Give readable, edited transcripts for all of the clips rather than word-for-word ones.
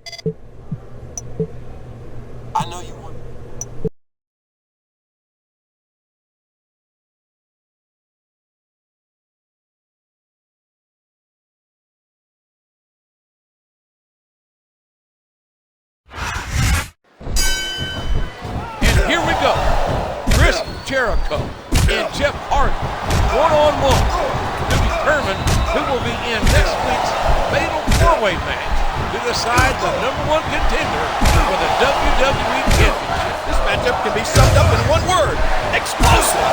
I know you want. And here we go. Chris Jericho and Jeff Hardy, one-on-one, to determine who will be in next week's Fatal 4-Way match to decide the #1 contender for the WWE Championship. This matchup can be summed up in one word: explosive.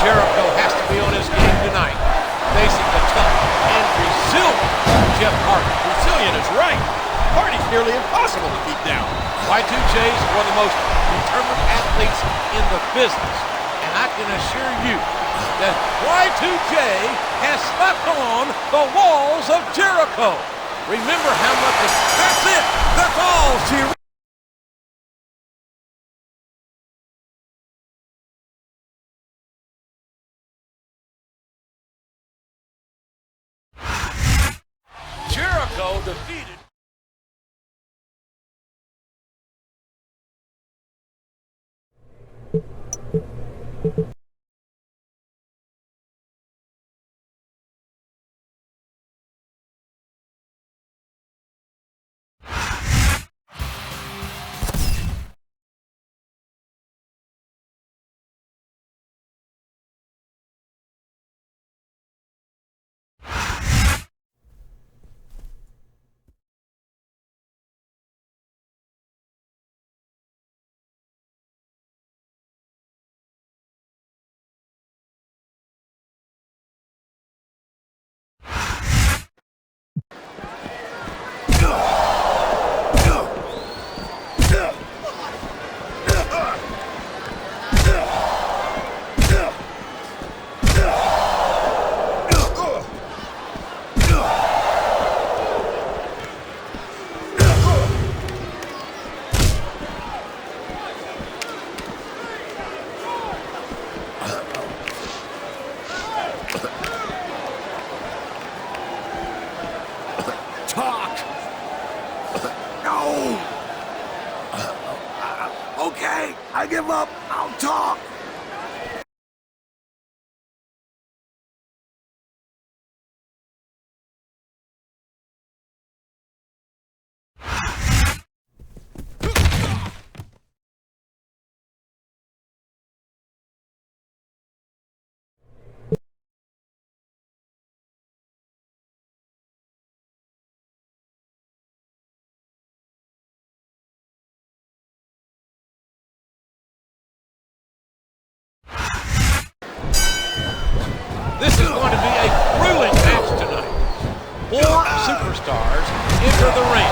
Jericho has to be on his game tonight, facing the tough and resilient Jeff Hardy. Resilient is right. Hardy's nearly impossible to keep down. Y2J is one of the most determined athletes in the business, and I can assure you that Y2J has slapped on the walls of Jericho. Remember how much that's it. That's all she. Jericho defeated. Talk! No! Okay, I give up. I'll talk. This is going to be a grueling match tonight. 4 superstars enter the ring,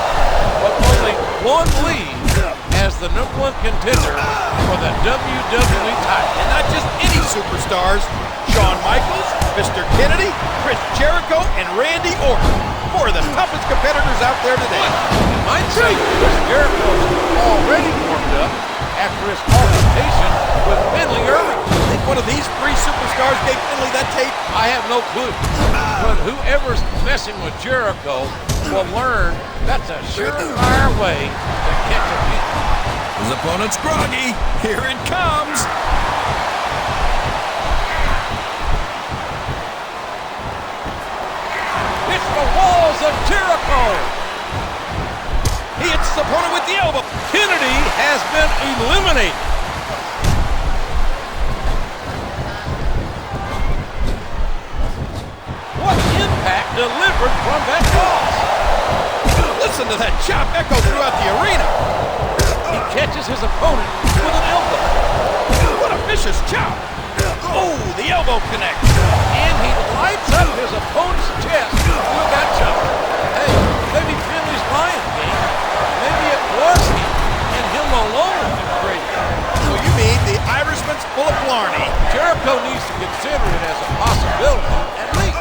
but only one leaves as the #1 contender for the WWE title. And not just any superstars. Shawn Michaels, Mr. Kennedy, Chris Jericho, and Randy Orton. 4 of the toughest competitors out there today. You might say Chris Jericho is already warmed up after his altercation with Finley earlier. I think one of these 3 superstars gave Finley that tape. I have no clue. But whoever's messing with Jericho will learn that's a surefire way to catch a beat. His opponent's groggy. Here it comes. It's the walls of Jericho. He hits his opponent with the elbow. Kennedy has been eliminated. What impact delivered from that toss? Listen to that chop echo throughout the arena. He catches his opponent with an elbow. What a vicious chop. Oh, the elbow connects. And he lights up his opponent's chest with that chop. Hey, maybe Finley's lying, King. Maybe it was him and him alone that created it. So you mean the Irishman's full of blarney? Jericho needs to consider it as a possibility, at least.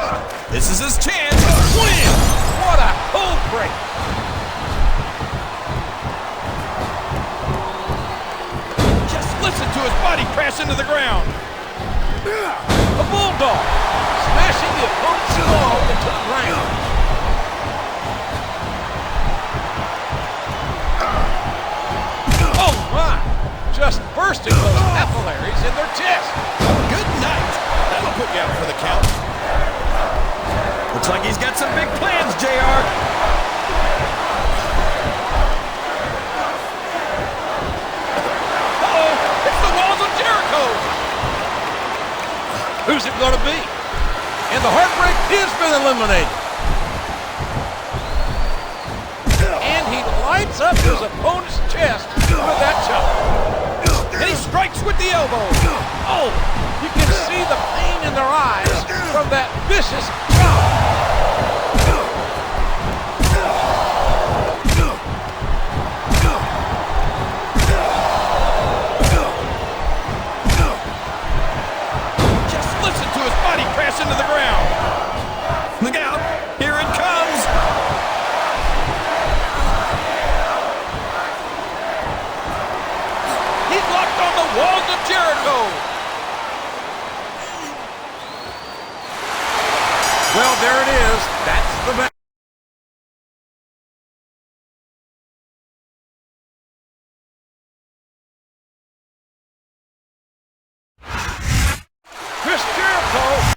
This is his chance. Win! What a cold break! Just listen to his body crash into the ground. A bulldog, smashing the opponent's skull into the ground. bursting those capillaries in their chest. Good night. That'll put you out for the count. Looks like he's got some big plans, JR. Uh-oh, it's the walls of Jericho. Who's it going to be? And the Heartbreak Kid's been eliminated. And he lights up his opponent's chest with that chop. And he strikes with the elbow. Oh, you can see the pain in their eyes from that vicious chop. Just listen to his body crash into the ground. Look out. Here it comes. He's locked on the walls of Jericho. Well, there it is. That's the match. Chris Jericho.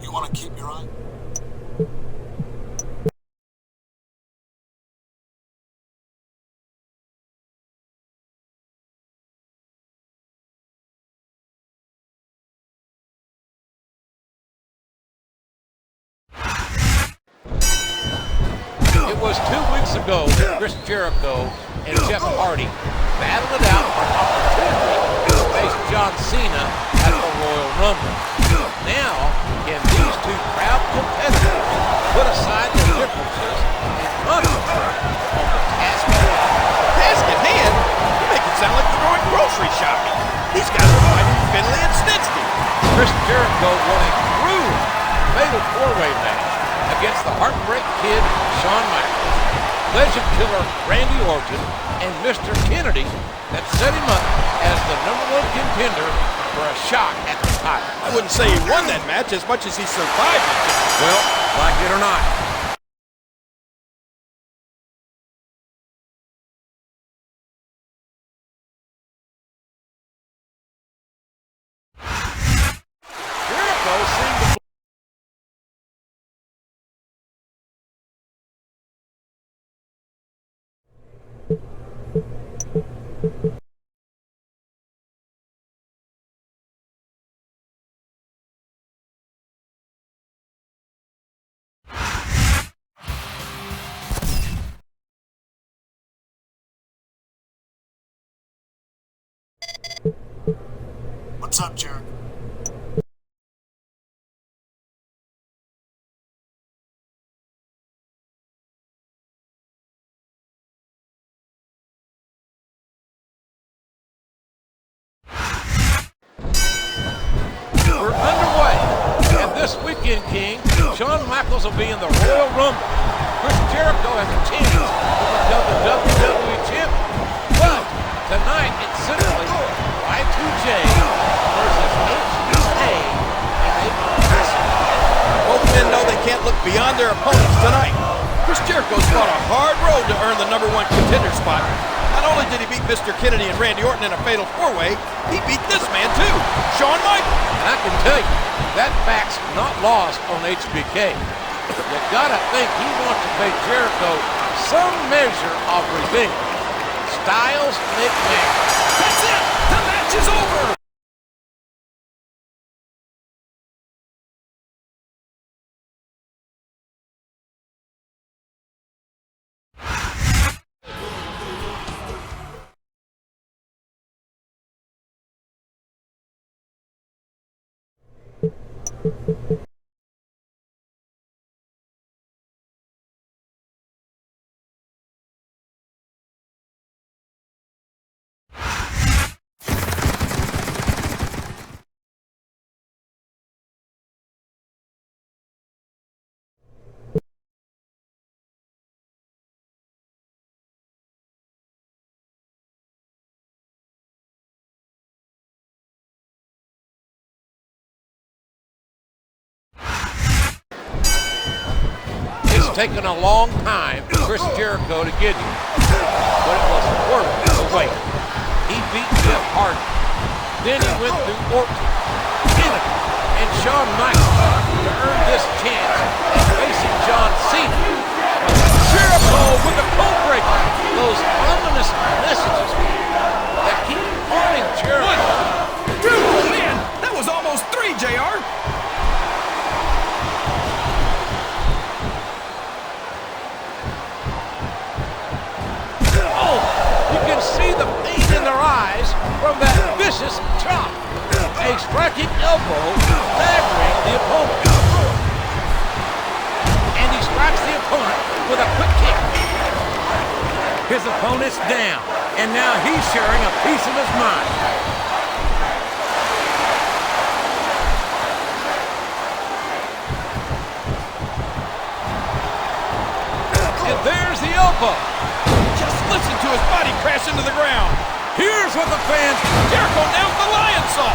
You want to keep your eye? It was 2 weeks ago Chris Jericho and Jeff Hardy battled it out for an opportunity to face John Cena at the Royal Rumble. Now, can these two proud competitors put aside their differences and concentrate on the task at hand? Task at hand? You make it sound like they're going grocery shopping. These guys are fighting Finley and Snitsky. Chris Jericho won a grueling fatal four-way match against the Heartbreak Kid, Shawn Michaels, Legend Killer Randy Orton, and Mr. Kennedy that set him up as the #1 contender for a shot at the title. I wouldn't say he won that match as much as he survived it. Well, like it or not, Jericho seemed to What's up, Jerk? We're underway, and this weekend, King, Shawn Michaels will be in the Royal Rumble. Chris Jericho has a chance to become the WWE champion. But tonight, it's simply Y2J versus HBK in a classic. Both men know they can't look beyond their opponents tonight. Chris Jericho's fought a hard road to earn the #1 contender spot. Not only did he beat Mr. Kennedy and Randy Orton in a fatal four-way, he beat this man too, Shawn Michaels. And I can tell you, that fact's not lost on HBK. You gotta think he wants to pay Jericho some measure of revenge. Styles make man. That's it. The match is over. taken a long time for Chris Jericho to get here, but it was worth the wait. He beat Jeff Hardy. Then he went through Orton, Kennedy, and Shawn Michaels to earn this chance at facing John Cena. Jericho with the code breaker. Those ominous messages that keep haunting Jericho. Oh, man, that was almost 3, JR. Oh, you can see the pain in their eyes from that vicious chop. A striking elbow staggering the opponent. And he strikes the opponent with a quick kick. His opponent's down, and now he's sharing a piece of his mind. And there's the elbow. Just listen to his body crash into the ground. Here's what the fans... Jericho nails the lion saw.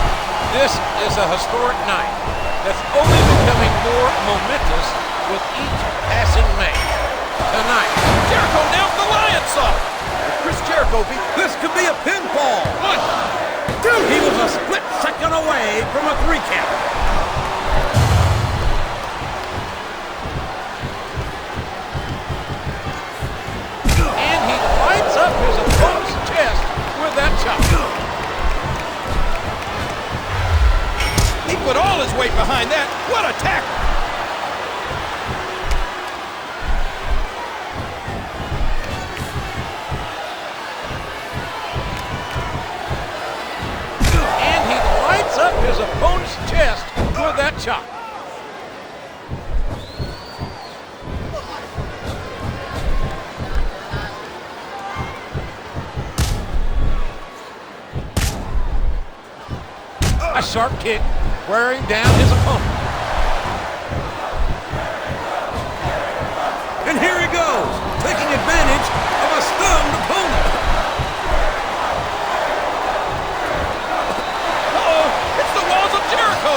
This is a historic night that's only becoming more momentous with each passing match. Tonight, Jericho nails the lion saw. Chris Jericho beat... This could be a pinfall. 1, 2. He was a split second away from a 3 count. and he lights up his opponent's chest with that chop. He put all his weight behind that. What a tackle. And he lights up his opponent's chest with that chop. A sharp kick wearing down his opponent. And here he goes, taking advantage of a stunned opponent. Uh-oh, it's the walls of Jericho.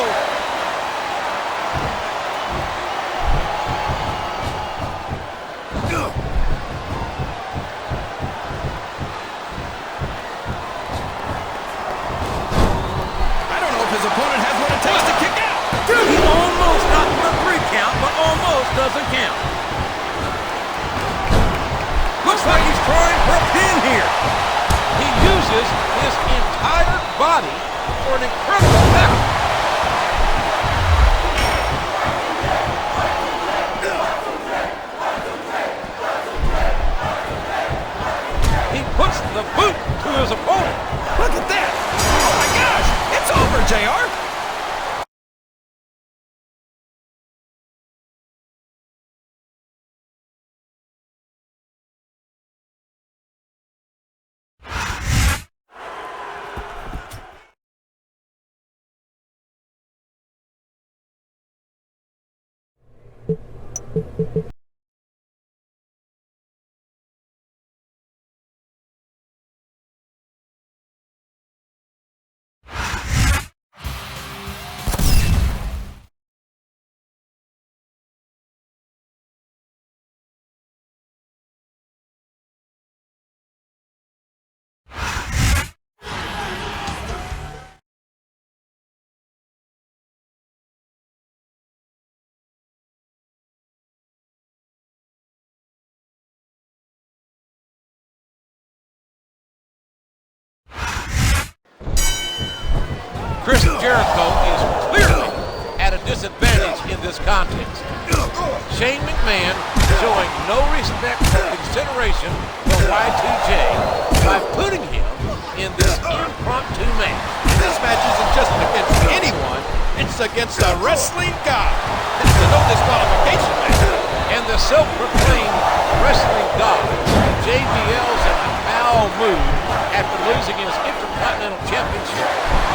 I don't know if his opponent has what it takes to kick out. He almost got the 3 count, but almost doesn't count. Looks like he's trying for a pin here. He uses his entire body for an incredible tackle. He puts the boot to his opponent. Look at that. Oh my gosh, it's over, JR. Chris Jericho is clearly at a disadvantage in this contest. Shane McMahon showing no respect or consideration for Y2J by putting him in this impromptu match. And this match isn't just against anyone, it's against a wrestling god. It's a no disqualification match. And the self-proclaimed wrestling god, JBL's in a foul mood after losing his Intercontinental Championship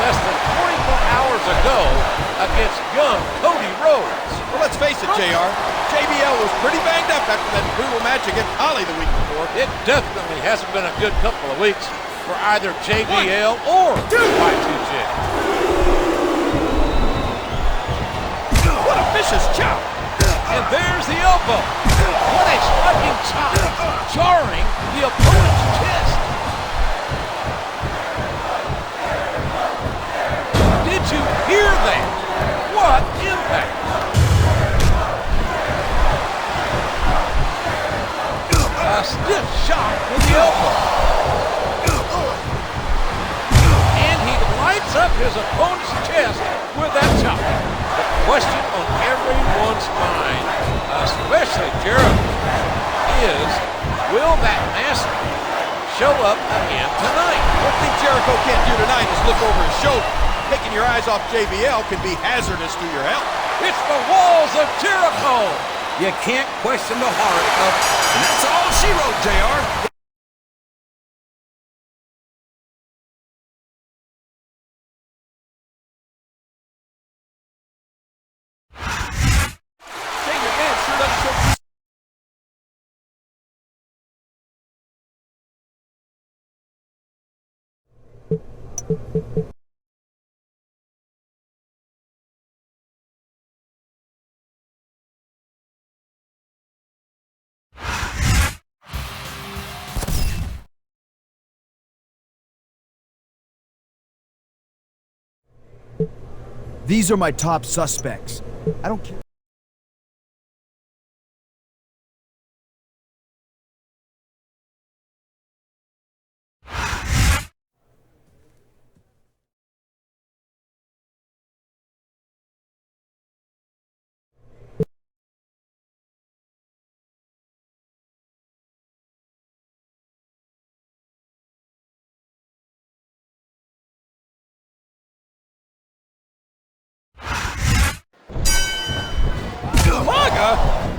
less than 24 hours ago against young Cody Rhodes. Well, let's face it, JR. JBL was pretty banged up after that brutal match against Holly the week before. It definitely hasn't been a good couple of weeks for either JBL or Y2J. What a vicious chop. And there's the elbow. you hear that? What impact! A stiff shot with the elbow. And he lights up his opponent's chest with that chop. The question on everyone's mind, especially Jericho, is will that master show up again tonight? One thing Jericho can't do tonight is look over his shoulder. Taking your eyes off JBL can be hazardous to your health. It's the walls of Jericho. You can't question the heart of... And that's all she wrote, JR. These are my top suspects. I don't care.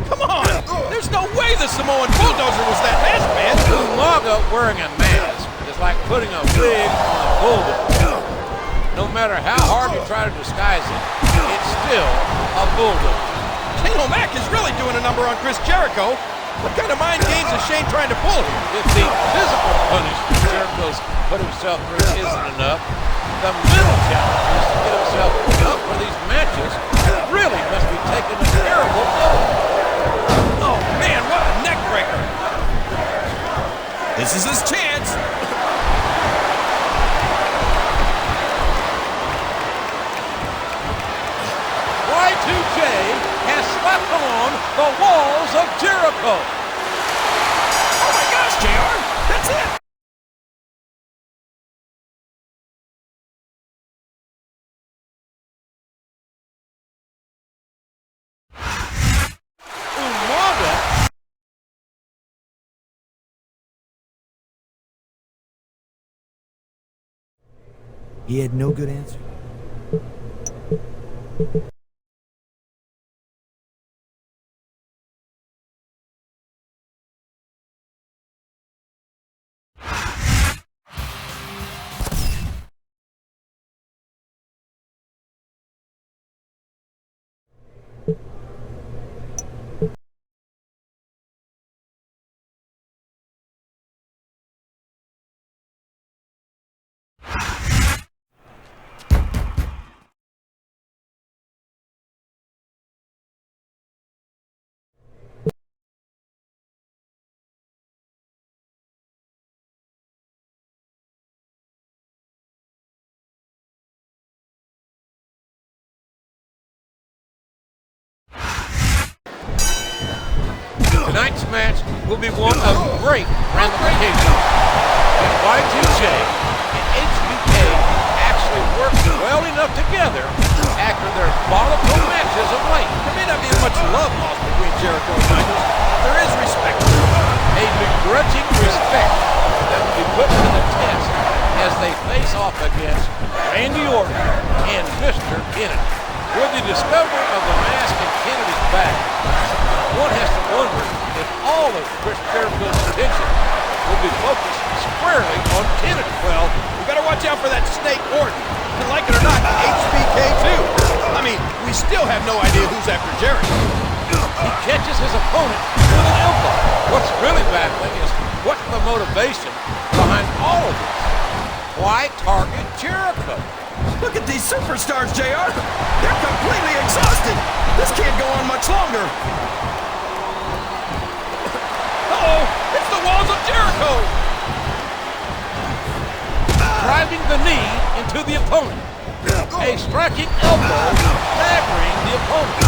Come on! There's no way the Samoan Bulldozer was that masked man! Umaga wearing a mask is like putting a wig on a bulldozer. No matter how hard you try to disguise it, it's still a bulldozer. King O'Mac is really doing a number on Chris Jericho. What kind of mind games is Shane trying to pull here? If the physical punishment Jericho's put himself through isn't enough, the mental challenges to get himself up for these matches really must be taking a terrible toll. Oh man, what a neck breaker! This is his chance. Y2J has slapped on the walls of Jericho. Oh my gosh, JR. That's it. Umaga. He had no good answer. Tonight's match will be one of great ramifications. And Y2J and HBK actually worked well enough together after their volatile matches of late. There may not be much love lost between Jericho and Michaels, but there is respect. A begrudging respect that will be put to the test as they face off against Randy Orton and Mr. Kennedy. With the discovery of the mask in Kennedy's back, one has to wonder if all of Chris Jericho's attention will be focused squarely on Kennedy. Well, you better watch out for that snake Orton. And like it or not, HBK too. I mean, we still have no idea who's after Jericho. He catches his opponent with an elbow. What's really baffling is what's the motivation behind all of this? Why target Jericho? Look at these superstars, JR. They're completely exhausted. This can't go on much longer. Uh-oh, it's the walls of Jericho. Driving the knee into the opponent. A striking elbow staggering the opponent.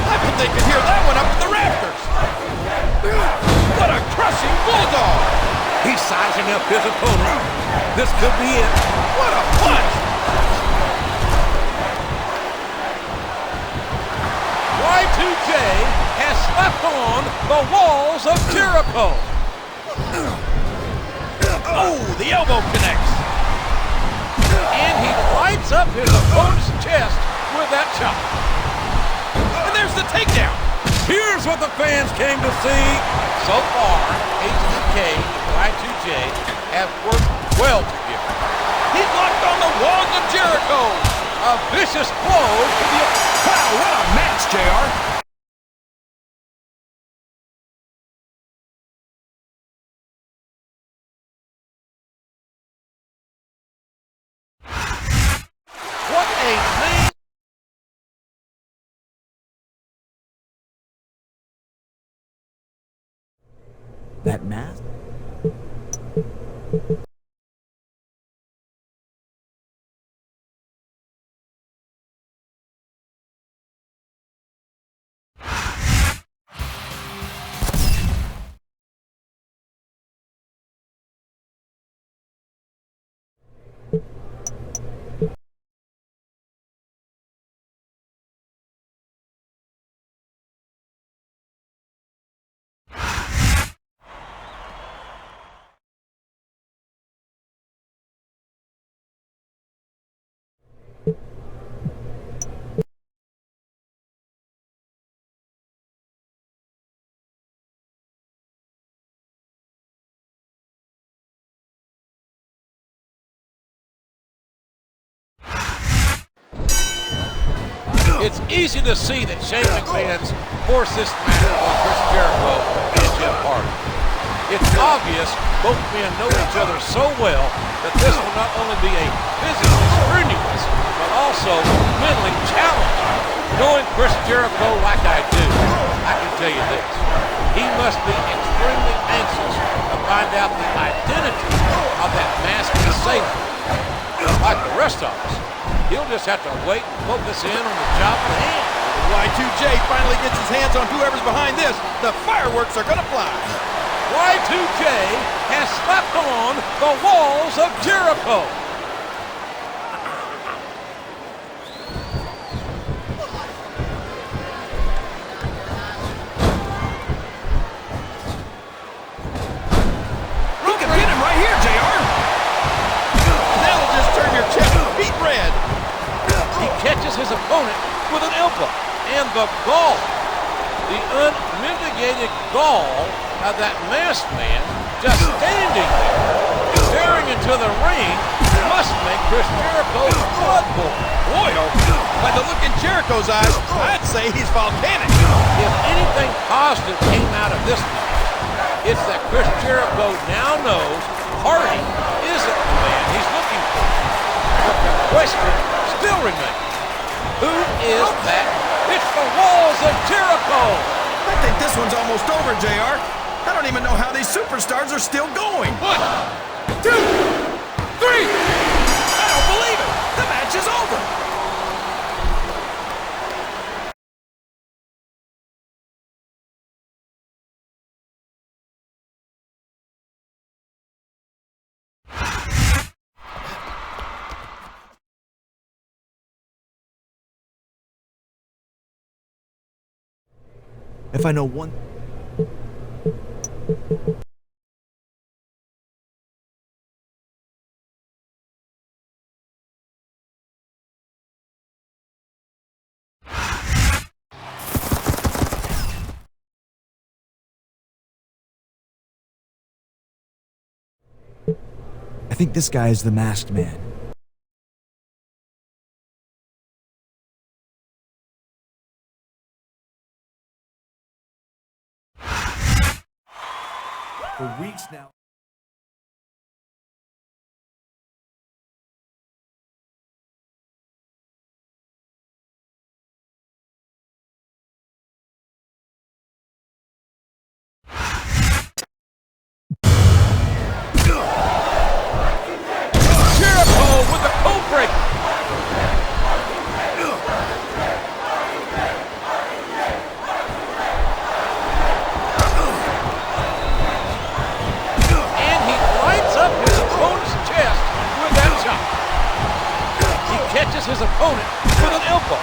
I bet they could hear that one up in the rafters. What a crushing bulldog. He's sizing up his opponent. This could be it. What a punch. Y2J has slapped on the walls of Jericho. Oh, the elbow connects. And he lights up his opponent's chest with that chop. And there's the takedown. Here's what the fans came to see. So far, HBK and Y2J have worked well together. He's locked on the walls of Jericho. A vicious blow to the Wow, what a match, JR. what a main. That mask? It's easy to see that Shane McMahon's forced this match on Chris Jericho and Jeff Hardy. It's obvious both men know each other so well that this will not only be a physically strenuous, but also mentally challenging. Knowing Chris Jericho like I do, I can tell you this. He must be extremely anxious to find out the identity of that masked assailant. Like the rest of us, he'll just have to wait and focus in on the job at hand. Y2J finally gets his hands on whoever's behind this. The fireworks are gonna fly. Y2J has slapped on the walls of Jericho. You can pin him right here, JR. That'll just turn your chest beet red. He catches his opponent with an elbow. And the gall, the unmitigated gall of that masked man just standing there, staring into the ring, must make Chris Jericho's blood boil. By the look in Jericho's eyes, I'd say he's volcanic. If anything positive came out of this match, it's that Chris Jericho now knows Hardy isn't the man he's looking for. But the question still remains, who is that? It's the walls of Jericho. I think this one's almost over, JR. I don't even know how these superstars are still going. 1, 2, 3. I don't believe it. The match is over. If I know one... I think this guy is the masked man. For weeks now. Jericho with the catches his opponent with an elbow.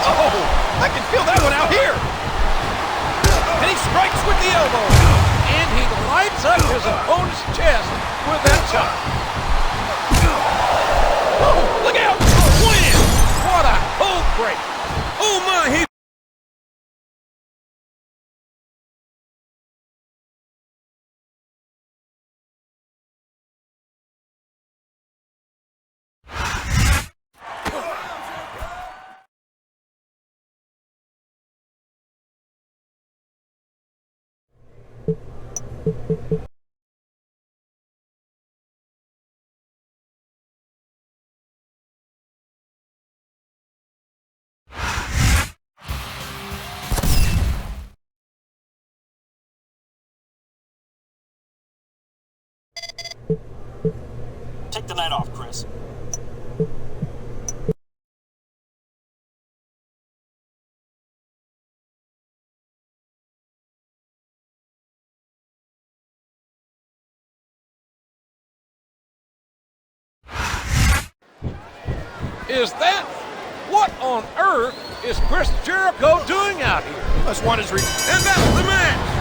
Oh, I can feel that one out here. And he strikes with the elbow. And he lights up his opponent's chest with that chop. Oh, look out. Win. What a cold break. Oh my, he... Take the night off, Chris. Is that... What on earth is Chris Jericho doing out here? Must want his And that's the match!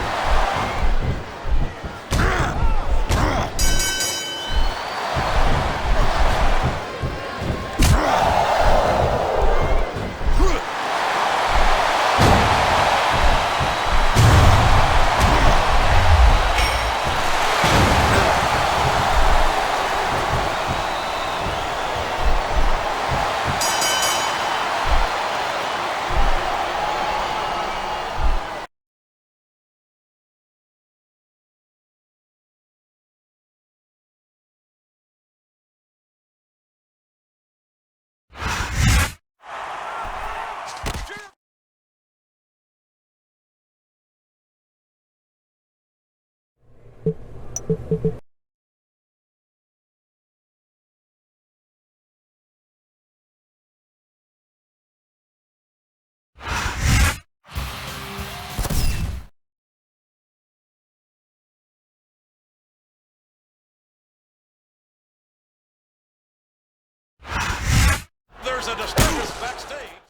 There's a disturbance backstage.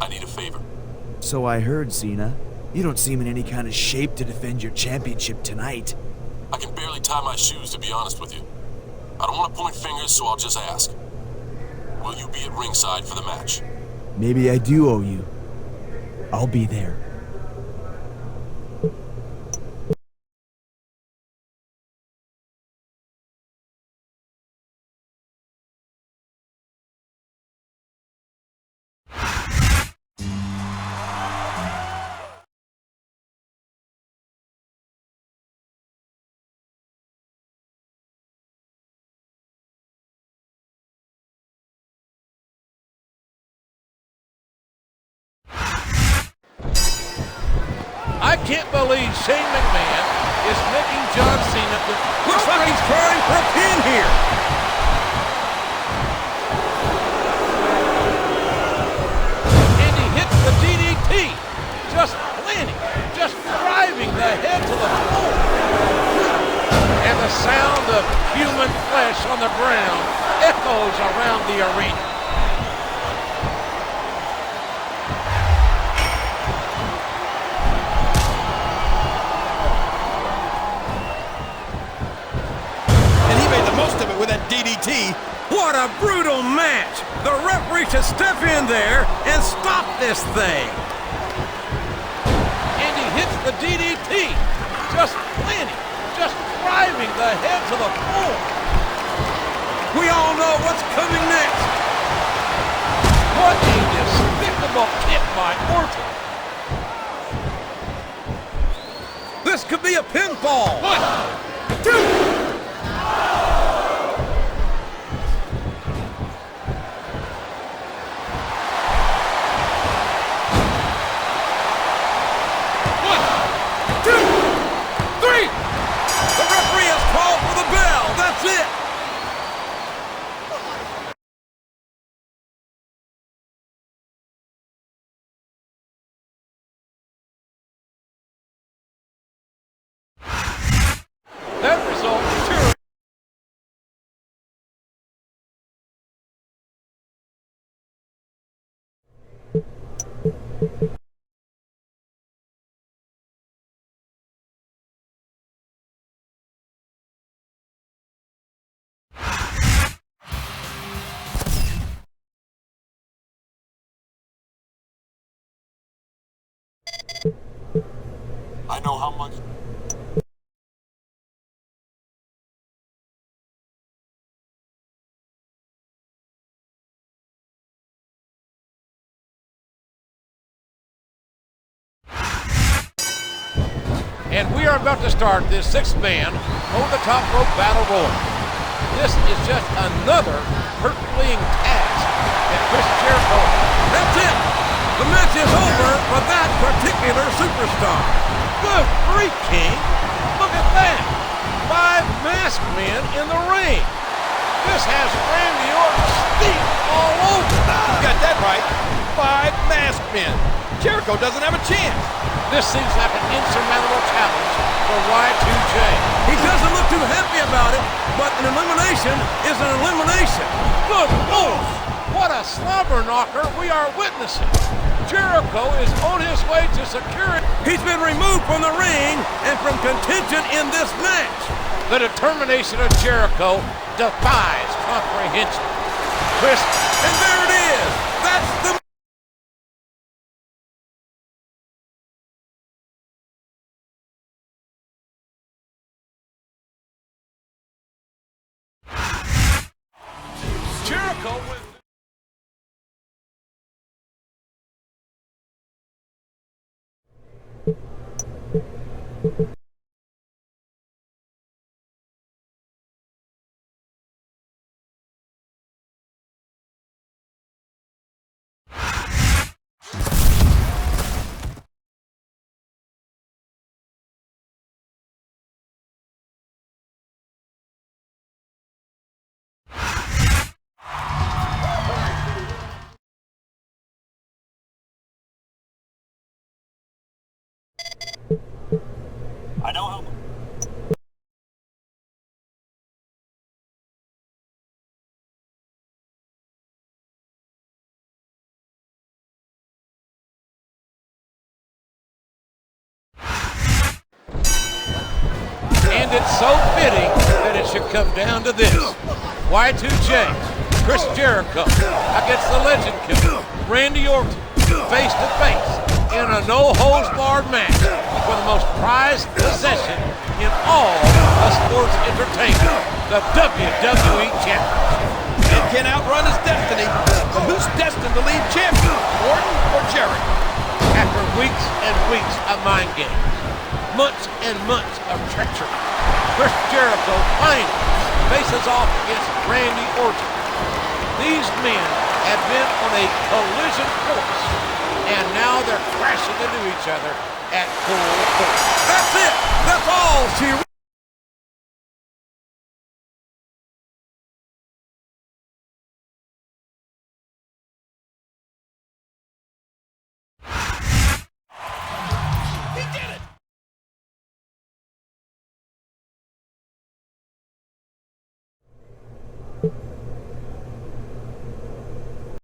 I need a favor. So I heard, Cena. You don't seem in any kind of shape to defend your championship tonight. I can barely tie my shoes, to be honest with you. I don't want to point fingers, so I'll just ask. Will you be at ringside for the match? Maybe I do owe you. I'll be there. I can't believe Shane McMahon is making John Cena look. Looks like he's trying for a pin here. And he hits the DDT. Just planting, just driving the head to the floor. And the sound of human flesh on the ground echoes around the arena. And he made the most of it with that DDT. What a brutal match. The referee should step in there and stop this thing. And he hits the DDT. Just planting, just driving the head to the floor. We all know what's coming next. What a despicable kick by Orton. This could be a pinfall. 1, 2. The referee has called for the bell. That's it. That result sure. I know how much. And we are about to start this six-man over-the-top rope battle royal. This is just another Herculean task that Chris Jericho. That's it. The match is over for that particular superstar. Good grief, King! Look at that! 5 masked men in the ring. This has Randy Orton steamed all over. You got that right. 5 masked men. Jericho doesn't have a chance. This seems like an insurmountable challenge for Y2J. He doesn't look too happy about it, but an elimination is an elimination. Good Lord! What a slobber knocker we are witnessing. Jericho is on his way to securing. He's been removed from the ring and from contention in this match. The determination of Jericho defies comprehension. Chris, And there it is. That's the Jericho with. I know how. And it's so fitting that it should come down to this. Y2J, Chris Jericho against the Legend Killer, Randy Orton, face to face in a no-holds-barred match for the most prized possession in all of sports entertainment, the WWE Championship. And can outrun his destiny. But who's destined to leave champion? Orton or Jericho? After weeks and weeks of mind games, months and months of treachery, Chris Jericho finally faces off against Randy Orton. These men have been on a collision course, and now they're crashing into each other at full force. That's it. That's all she